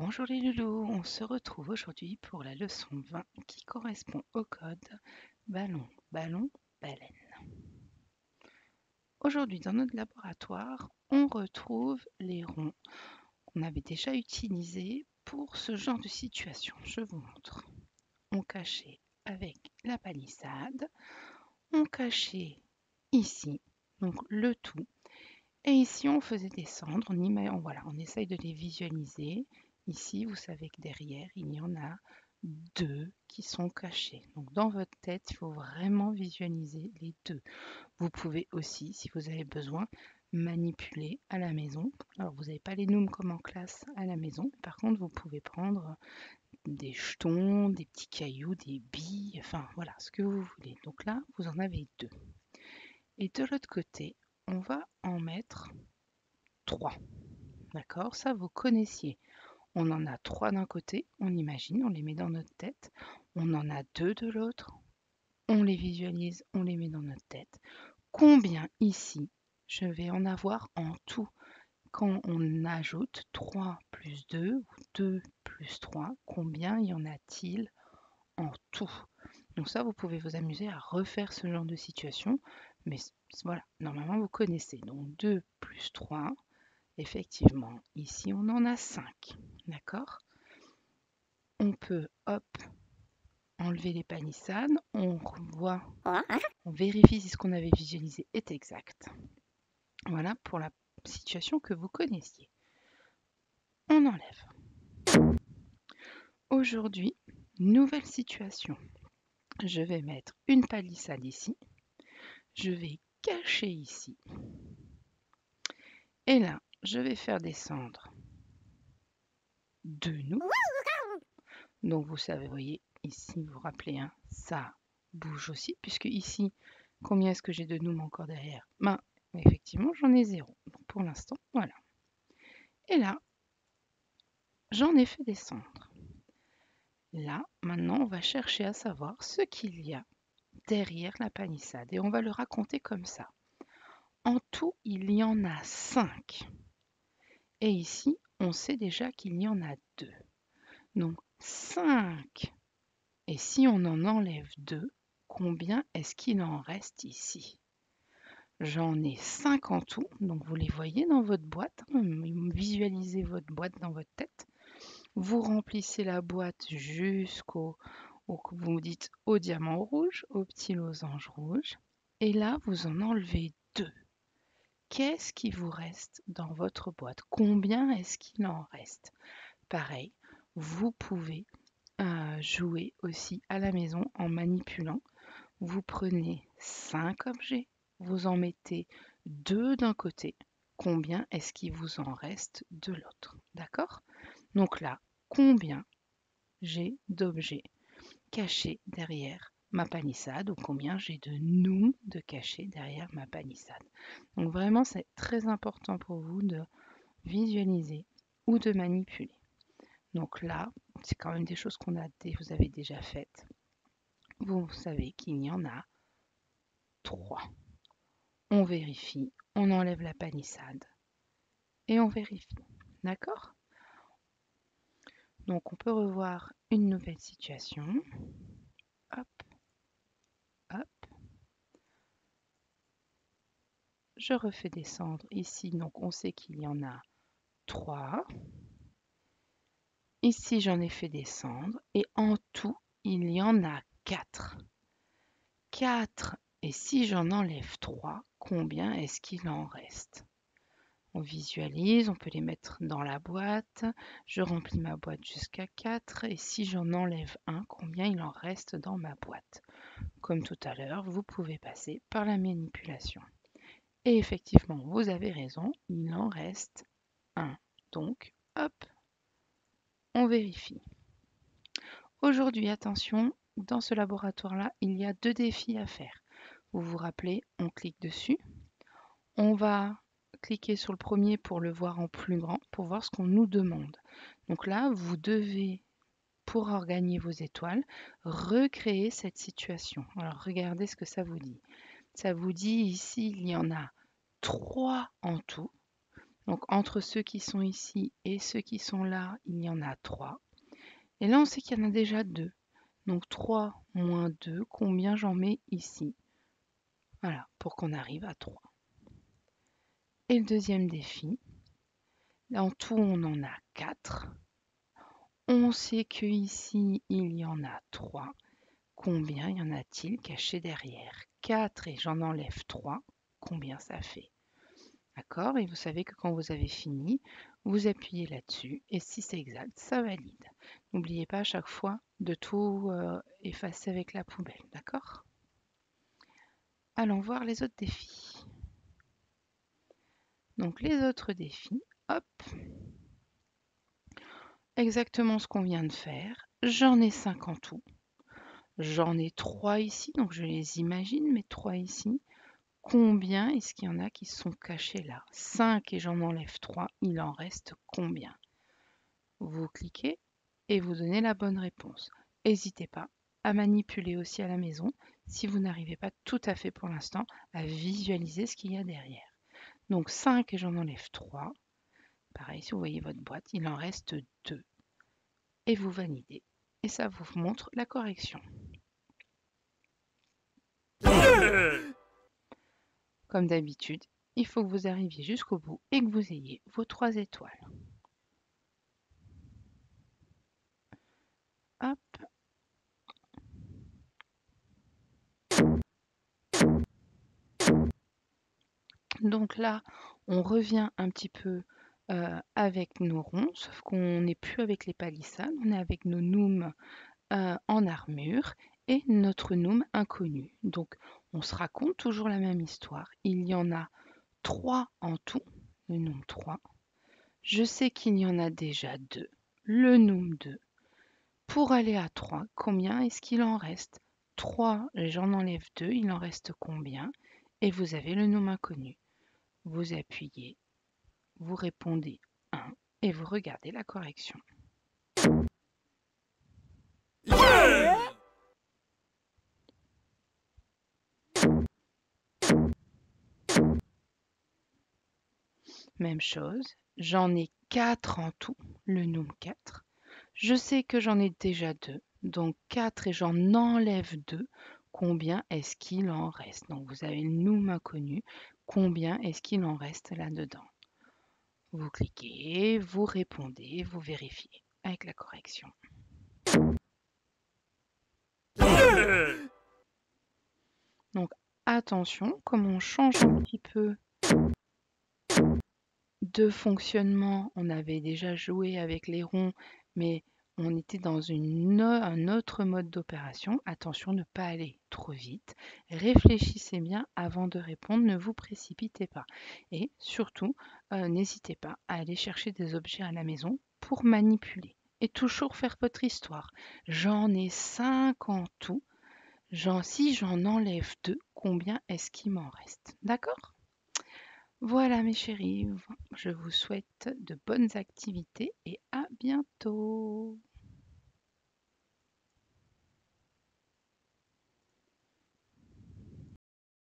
Bonjour les loulous, on se retrouve aujourd'hui pour la leçon 20 qui correspond au code ballon, ballon, baleine. Aujourd'hui dans notre laboratoire, on retrouve les ronds qu'on avait déjà utilisés pour ce genre de situation. Je vous montre. On cachait avec la palissade, on cachait ici, donc le tout. Et ici, on faisait descendre, on essaye de les visualiser. Ici, vous savez que derrière, il y en a deux qui sont cachés. Donc, dans votre tête, il faut vraiment visualiser les deux. Vous pouvez aussi, si vous avez besoin, manipuler à la maison. Alors, vous n'avez pas les noumes comme en classe à la maison. Par contre, vous pouvez prendre des jetons, des petits cailloux, des billes, enfin, voilà, ce que vous voulez. Donc là, vous en avez deux. Et de l'autre côté, on va en mettre 3. D'accord? Ça, vous connaissiez. On en a 3 d'un côté, on imagine, on les met dans notre tête. On en a 2 de l'autre, on les visualise, on les met dans notre tête. Combien ici je vais en avoir en tout quand on ajoute 3 plus 2 ou 2 plus 3, combien y en a-t-il en tout? Donc ça, vous pouvez vous amuser à refaire ce genre de situation, mais voilà, normalement vous connaissez. Donc 2 plus 3, effectivement, ici on en a 5, d'accord? On peut, hop, enlever les palissades, on voit, on vérifie si ce qu'on avait visualisé est exact. Voilà pour la situation que vous connaissiez. On enlève. Aujourd'hui, nouvelle situation. Je vais mettre une palissade ici, je vais cacher ici, et là, je vais faire descendre 2 nous. Donc vous savez, vous voyez, ici, vous vous rappelez, hein, ça bouge aussi, puisque ici, combien est-ce que j'ai de noumes encore derrière? Ben, effectivement, j'en ai 0. Donc pour l'instant, voilà. Et là, j'en ai fait descendre. Là, maintenant, on va chercher à savoir ce qu'il y a derrière la palissade. Et on va le raconter comme ça. En tout, il y en a 5. Et ici, on sait déjà qu'il y en a 2. Donc 5. Et si on en enlève 2, combien est-ce qu'il en reste ici? J'en ai 5 en tout, donc vous les voyez dans votre boîte, hein, visualisez votre boîte dans votre tête. Vous remplissez la boîte jusqu'au, vous dites au diamant rouge, au petit losange rouge. Et là, vous en enlevez 2. Qu'est-ce qui vous reste dans votre boîte? Combien est-ce qu'il en reste? Pareil, vous pouvez jouer aussi à la maison en manipulant. Vous prenez 5 objets, vous en mettez 2 d'un côté. Combien est-ce qu'il vous en reste de l'autre? D'accord? Donc là, combien j'ai d'objets cachés derrière ma palissade ou combien j'ai de nous de cachés derrière ma palissade. Donc vraiment, c'est très important pour vous de visualiser ou de manipuler. Donc là, c'est quand même des choses vous avez déjà faites. Vous savez qu'il y en a 3. On vérifie, on enlève la palissade et on vérifie. D'accord? Donc on peut revoir une nouvelle situation. Hop, hop. Je refais descendre ici, donc on sait qu'il y en a 3. Ici, j'en ai fait descendre et en tout, il y en a 4. 4. Et si j'en enlève 3, combien est-ce qu'il en reste? On visualise, on peut les mettre dans la boîte. Je remplis ma boîte jusqu'à 4 et si j'en enlève 1, combien il en reste dans ma boîte? Comme tout à l'heure, vous pouvez passer par la manipulation. Et effectivement, vous avez raison, il en reste 1. Donc, hop, on vérifie. Aujourd'hui, attention, dans ce laboratoire-là, il y a 2 défis à faire. Vous vous rappelez, on clique dessus. On va cliquer sur le premier pour le voir en plus grand, pour voir ce qu'on nous demande. Donc là, vous devez, pour gagner vos étoiles, recréer cette situation. Alors, regardez ce que ça vous dit. Ça vous dit ici, il y en a 3 en tout. Donc entre ceux qui sont ici et ceux qui sont là, il y en a 3. Et là, on sait qu'il y en a déjà 2. Donc 3 moins 2, combien j'en mets ici? Voilà, pour qu'on arrive à 3. Et le deuxième défi, en tout, on en a 4. On sait qu'ici, il y en a 3. Combien y en a-t-il caché derrière? 4 et j'en enlève 3. Combien ça fait? D'accord? Et vous savez que quand vous avez fini, vous appuyez là-dessus et si c'est exact, ça valide. N'oubliez pas à chaque fois de tout effacer avec la poubelle. D'accord? Allons voir les autres défis. Donc les autres défis, hop, exactement ce qu'on vient de faire. J'en ai 5 en tout. J'en ai 3 ici, donc je les imagine, mais 3 ici. Combien est-ce qu'il y en a qui sont cachés là? 5 et j'en enlève 3, il en reste combien? Vous cliquez et vous donnez la bonne réponse. N'hésitez pas à manipuler aussi à la maison si vous n'arrivez pas tout à fait pour l'instant à visualiser ce qu'il y a derrière. Donc 5 et j'en enlève 3. Pareil, si vous voyez votre boîte, il en reste 2. Et vous validez. Et ça vous montre la correction. Comme d'habitude, il faut que vous arriviez jusqu'au bout et que vous ayez vos 3 étoiles. Hop. Donc là, on revient un petit peu avec nos ronds, sauf qu'on n'est plus avec les palissades, on est avec nos Nooms en armure et notre Noom inconnu. Donc on se raconte toujours la même histoire. Il y en a 3 en tout, le Noom 3. Je sais qu'il y en a déjà 2, le Noom 2. Pour aller à 3, combien est-ce qu'il en reste? 3, j'en enlève 2, il en reste combien? Et vous avez le Noom inconnu. Vous appuyez, vous répondez 1 et vous regardez la correction. Même chose, j'en ai 4 en tout, le Noom 4. Je sais que j'en ai déjà 2, donc 4 et j'en enlève 2. Combien est-ce qu'il en reste? Donc vous avez le Noom inconnu. Combien est-ce qu'il en reste là-dedans? Vous cliquez, vous répondez, vous vérifiez avec la correction. Donc attention, comme on change un petit peu de fonctionnement, on avait déjà joué avec les ronds, mais on était dans un autre mode d'opération. Attention, ne pas aller trop vite. Réfléchissez bien avant de répondre, ne vous précipitez pas. Et surtout, n'hésitez pas à aller chercher des objets à la maison pour manipuler. Et toujours faire votre histoire. J'en ai 5 en tout. Si j'en enlève 2, combien est-ce qu'il m'en reste? D'accord? Voilà mes chéris, je vous souhaite de bonnes activités et à bientôt.